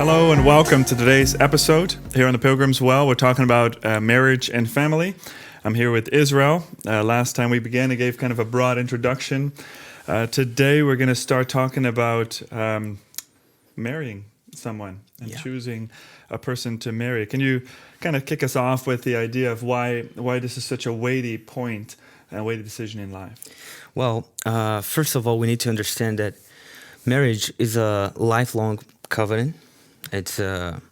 Hello and welcome to today's episode. Here on the Pilgrim's Well, we're talking about marriage and family. I'm here with Israel. Last time we began, I gave kind of a broad introduction. Today we're going to start talking about marrying someone and choosing a person to marry. Can you kind of kick us off with the idea of why this is such a weighty point and a weighty decision in life? Well, first of all, we need to understand that marriage is a lifelong covenant. It's a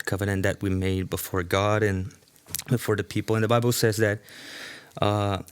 covenant that we made before God and before the people. And the Bible says that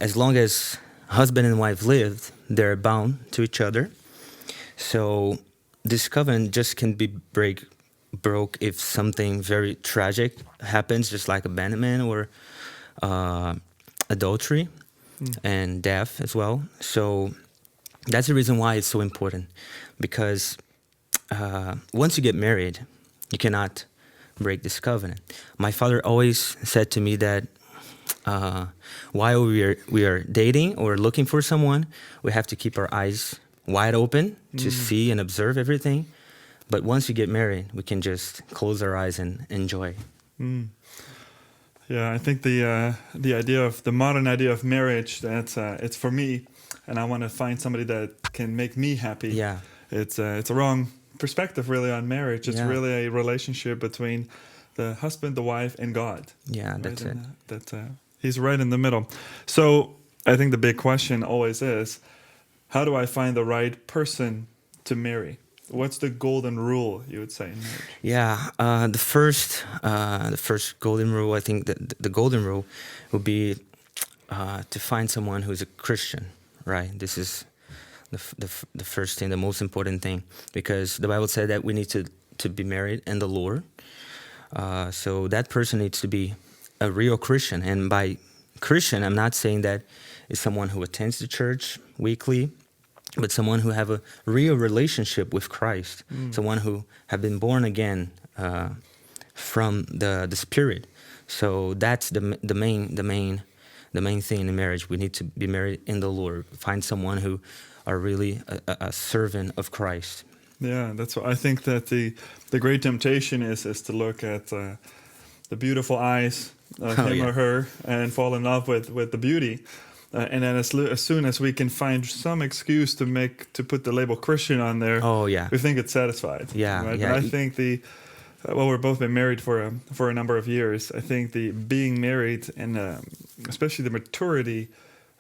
as long as husband and wife live, they're bound to each other. So this covenant just can be broke if something very tragic happens, just like abandonment or adultery and death as well. So that's the reason why it's so important, because once you get married, you cannot break this covenant. My father always said to me that while we are dating or looking for someone, we have to keep our eyes wide open to see and observe everything. But once you get married, we can just close our eyes and enjoy. Yeah, I think the modern idea of marriage, that's it's for me, and I want to find somebody that can make me happy. Yeah, it's a wrong perspective really on marriage. It's really a relationship between the husband, the wife, and God. Yeah, right? that's and, it. He's right in the middle. So I think the big question always is, how do I find the right person to marry? What's the golden rule, you would say, in marriage? Yeah, the first golden rule, I think the golden rule would be to find someone who's a Christian, right? This is the first thing, the most important thing, because the Bible said that we need to be married in the Lord. So that person needs to be a real Christian. And by Christian, I'm not saying that it's someone who attends the church weekly, but someone who have a real relationship with Christ, someone who have been born again from the Spirit. So that's the main thing in marriage. We need to be married in the Lord. Find someone who are really a servant of Christ. Yeah, that's what I think. That the great temptation is to look at the beautiful eyes of him or her and fall in love with the beauty. And then as soon as we can find some excuse to put the label Christian on there, we think it's satisfied. Yeah, right? yeah. And I think we've both been married for a number of years. I think the being married and especially the maturity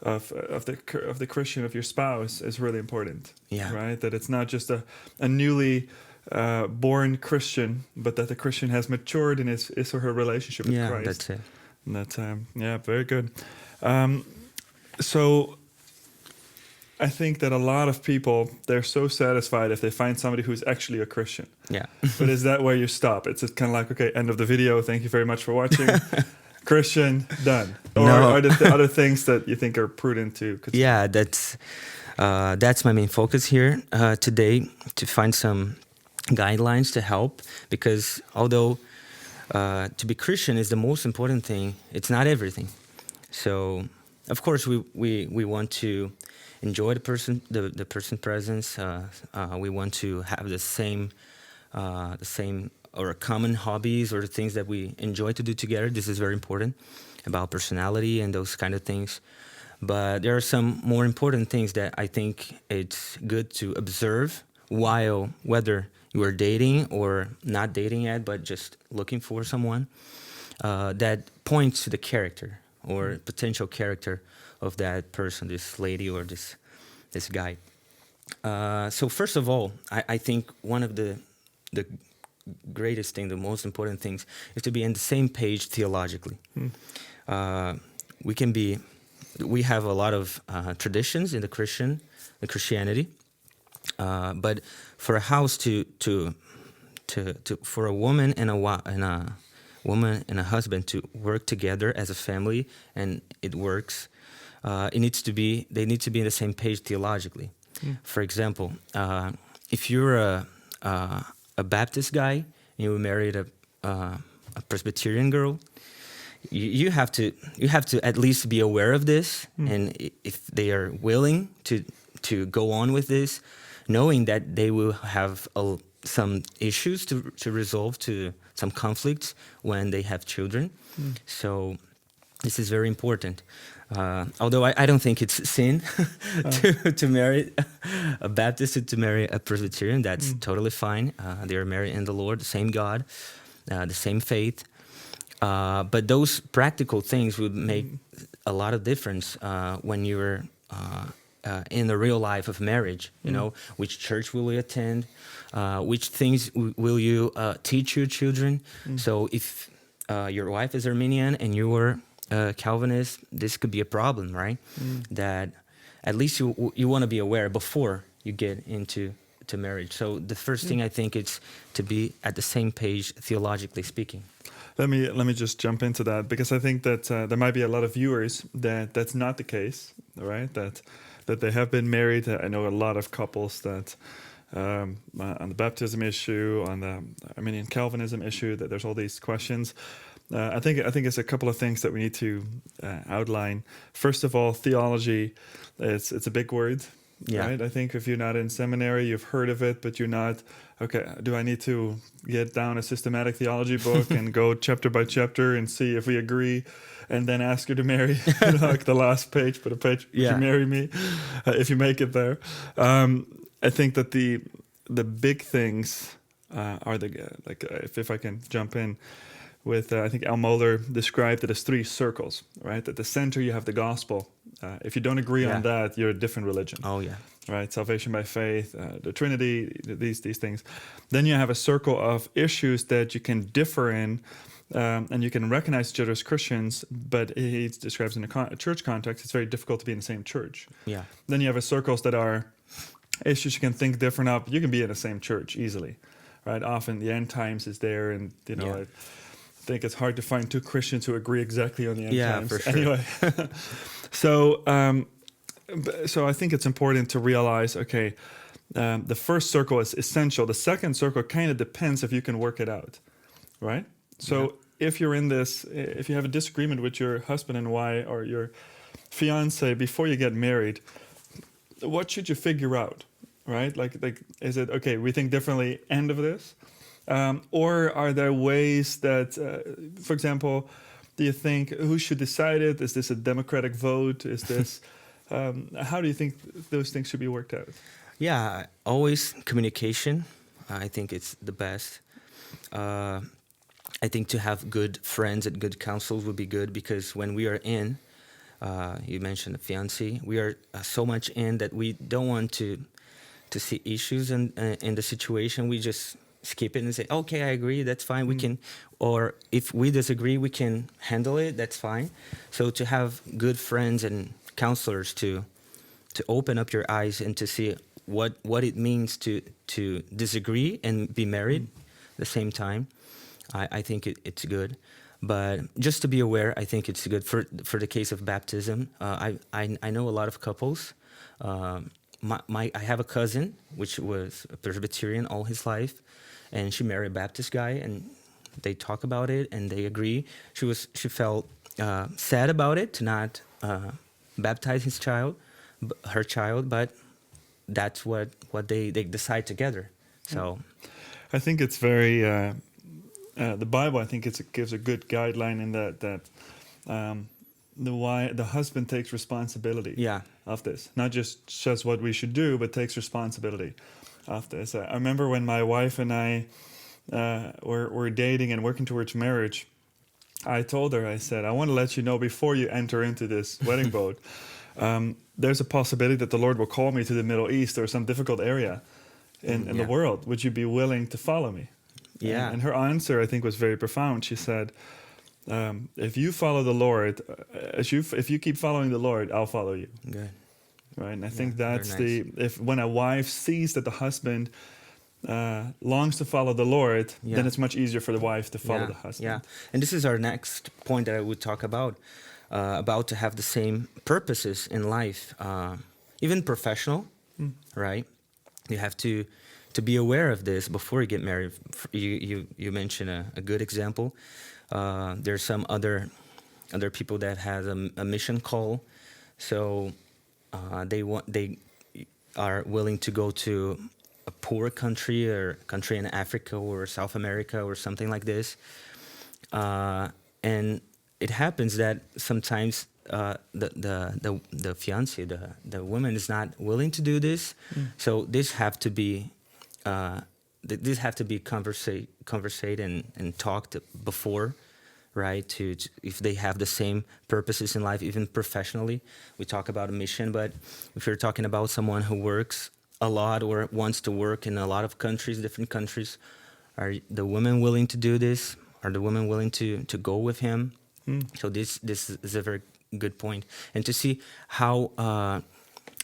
of the Christian, of your spouse, is really important. Yeah. Right. That it's not just a newly born Christian, but that the Christian has matured in his or her relationship with Christ. Yeah, that's it. And that's very good. So I think that a lot of people, they're so satisfied if they find somebody who's actually a Christian. Yeah. But is that where you stop? It's kind of like, okay, end of the video. Thank you very much for watching. Christian, done. Or are there other things that you think are prudent to consider? Yeah, that's my main focus here today, to find some guidelines to help, because although to be Christian is the most important thing, it's not everything. So of course we want to enjoy the person's presence. We want to have the same or common hobbies or the things that we enjoy to do together. This is very important, about personality and those kind of things. But there are some more important things that I think it's good to observe while, whether you are dating or not dating yet, but just looking for someone, that points to the character or potential character of that person, this lady or this guy. So first of all, I think one of the greatest thing, the most important things, is to be on the same page theologically. We have a lot of traditions in the Christianity, but for a house for a woman and a husband to work together as a family, and it works, they need to be on the same page theologically. For example, if you're a Baptist guy and you married a Presbyterian girl, you have to at least be aware of this, and if they are willing to go on with this, knowing that they will have some issues to resolve, to some conflicts when they have children. So this is very important. Although I don't think it's sin to marry a Baptist and to marry a Presbyterian. That's totally fine. They are married in the Lord, the same God, the same faith. But those practical things would make a lot of difference when you're in the real life of marriage. You know, which church will you attend? Which things will you teach your children? So if your wife is Armenian and you were Calvinist, this could be a problem, right? That at least you want to be aware before you get into marriage. So the first thing I think is to be at the same page theologically speaking. Let me just jump into that, because I think that there might be a lot of viewers that's not the case, right? That they have been married. I know a lot of couples that on the baptism issue, on the Armenian Calvinism issue, that there's all these questions. I think it's a couple of things that we need to outline. First of all, theology, it's a big word, right? I think if you're not in seminary, you've heard of it, but you're not, okay, do I need to get down a systematic theology book and go chapter by chapter and see if we agree, and then ask her to marry, like the last page, but a page, would you marry me, if you make it there? I think that the big things are if I can jump in, with, I think Al Mohler described it as 3 circles, right? At the center, you have the gospel. If you don't agree on that, you're a different religion. Oh, yeah. Right? Salvation by faith, the Trinity, these things. Then you have a circle of issues that you can differ in, and you can recognize each other as Christians, but he describes in a church context, it's very difficult to be in the same church. Yeah. Then you have circles that are issues you can think different of. You can be in the same church easily, right? Often the end times is there, and, you know, I think it's hard to find 2 Christians who agree exactly on the end times. For sure. Anyway, so I think it's important to realize, okay, the first circle is essential. The second circle kind of depends if you can work it out, right? So if you're in this, if you have a disagreement with your husband and wife or your fiance before you get married, what should you figure out, right? Like, is it, okay, we think differently, end of this? Or are there ways that, for example, do you think who should decide it? Is this a democratic vote? Is this, how do you think those things should be worked out? Yeah, always communication. I think it's the best. I think to have good friends and good counsels would be good, because when we are in, you mentioned the fiancé, we are so much in that we don't want to see issues in the situation. We just skip it and say, okay, I agree, that's fine, we can, or if we disagree, we can handle it, that's fine. So to have good friends and counselors to open up your eyes and to see what it means to disagree and be married at the same time, I think it's good. But just to be aware, I think it's good for the case of baptism. I know a lot of couples. I have a cousin which was a Presbyterian all his life, and she married a Baptist guy, and they talk about it and they agree. She felt sad about it to not baptize her child, but that's what they decide together. So I think it's very the Bible, I think it gives a good guideline in that the husband takes responsibility of this, not just says what we should do, but takes responsibility of this. I remember when my wife and I were dating and working towards marriage, I told her, I said, I want to let you know before you enter into this wedding boat, there's a possibility that the Lord will call me to the Middle East or some difficult area in the world. Would you be willing to follow me? Yeah. And her answer, I think, was very profound. She said, if you follow the Lord, if you keep following the Lord, I'll follow you. Good. Right, and I think that's nice. when a wife sees that the husband longs to follow the Lord, then it's much easier for the wife to follow the husband. Yeah, and this is our next point that I would talk about to have the same purposes in life, even professional, right? You have to be aware of this before you get married. You mentioned a good example. There's some other people that have a mission call, so they are willing to go to a poor country or country in Africa or South America or something like this. And it happens that sometimes the fiancé, the woman is not willing to do this. So this have to be conversate and talked before, right? To if they have the same purposes in life, even professionally. We talk about a mission, but if you're talking about someone who works a lot or wants to work in a lot of countries, different countries, are the women willing to do this? Are the women willing to go with him? So this is a very good point. And to see how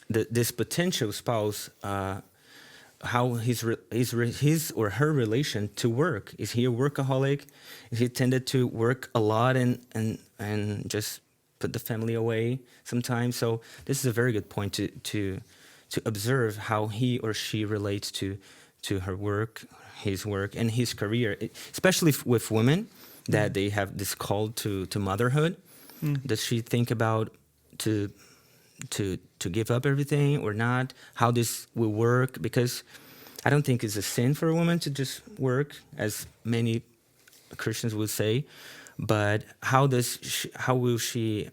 this potential spouse, how his or her relation to work. Is he a workaholic? Is he tended to work a lot and just put the family away sometimes? So this is a very good point to observe how he or she relates to her work, his work, and his career, especially with women that they have this call to motherhood. Does she think about to give up everything or not? How this will work? Because I don't think it's a sin for a woman to just work, as many Christians would say. But how will she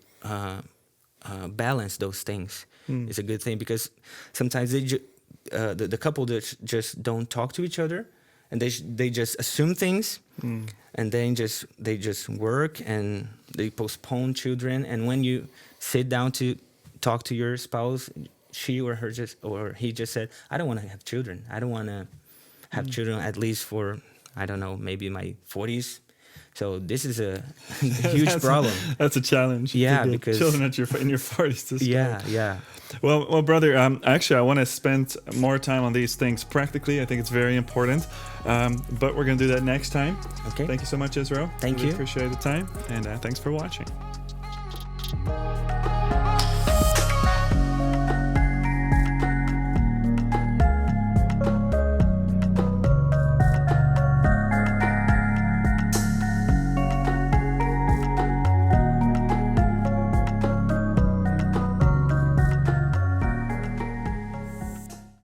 balance those things? Is a good thing, because sometimes the couple that just don't talk to each other, and they just assume things, and then they just work and they postpone children. And when you sit down to talk to your spouse, she or he just said, I don't want to have children. I don't want to have children, at least for, I don't know, maybe my 40s. So this is a huge problem. That's a challenge. Yeah, to get because children in your 40s to start. Yeah. Well, brother. Actually, I want to spend more time on these things practically. I think it's very important. But we're going to do that next time. Okay. Thank you so much, Israel. Thank you. Appreciate the time, and thanks for watching.